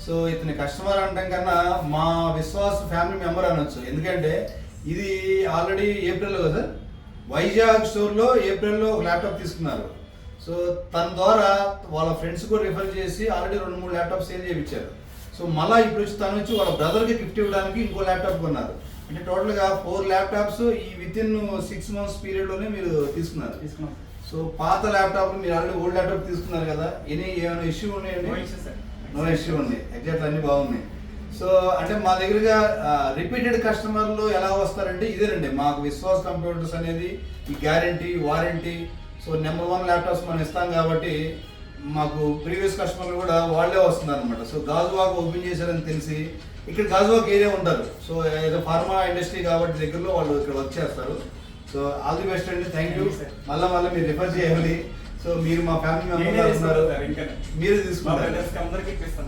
So ఇతని customer అనడం కన్నా మా విశ్వాస్ ఫ్యామిలీ మెంబర్ అనొచ్చు. ఎందుకంటే ఇది ఆల్రెడీ ఏప్రిల్లో కదా వైజాగ్ స్టోర్లో ఏప్రిల్లో ఒక ల్యాప్టాప్ తీసుకున్నారు. సో తన ద్వారా వాళ్ళ ఫ్రెండ్స్ కూడా రిఫర్ చేసి ఆల్రెడీ 2-3 ల్యాప్టాప్ సేల్ చేయించారు. సో మళ్ళీ ఇప్పుడు వచ్చి తను వచ్చి వాళ్ళ బ్రదర్కి గిఫ్ట్ ఇవ్వడానికి ఇంకో ల్యాప్టాప్ కొన్నారు. అంటే టోటల్గా 4 ల్యాప్టాప్స్ ఈ వితిన్ 6 months పీరియడ్లోనే మీరు తీసుకున్నారు. సో పాత ల్యాప్టాప్ మీరు ఆల్రెడీ ఓల్డ్ ల్యాప్టాప్ తీసుకున్నారు కదా, ఏమైనా ఇష్యూ ఉన్నాయండి? నో ఇష్యూ ఉంది, ఎగ్జాక్ట్ అన్ని బాగున్నాయి. సో అంటే మా దగ్గరగా రిపీటెడ్ కస్టమర్లు ఎలా వస్తారంటే ఇదేనండి, మాకు విశ్వాస్ కంప్యూటర్స్ అనేది ఈ guarantee warranty. So number 1 laptops మనం ఇస్తాం కాబట్టి మాకు ప్రీవియస్ కస్టమర్లు కూడా వాళ్ళే వస్తున్నారు అనమాట. సో గాజువాక్ ఓపెన్ చేశారని తెలిసి ఇక్కడ గాజువాక్ ఏరియా ఉంటారు. సో ఏదో ఫార్మా ఇండస్ట్రీ కాబట్టి దగ్గరలో వాళ్ళు ఇక్కడ వర్క్ చేస్తారు. సో ఆల్ ది బెస్ట్ అండి, థ్యాంక్ యూ. మళ్ళీ మీరు రిఫర్ చేయాలి. సో మీరు మా ఫ్యామిలీ మెంబర్ ఉన్నారు, మీరు తీసుకుంటారు.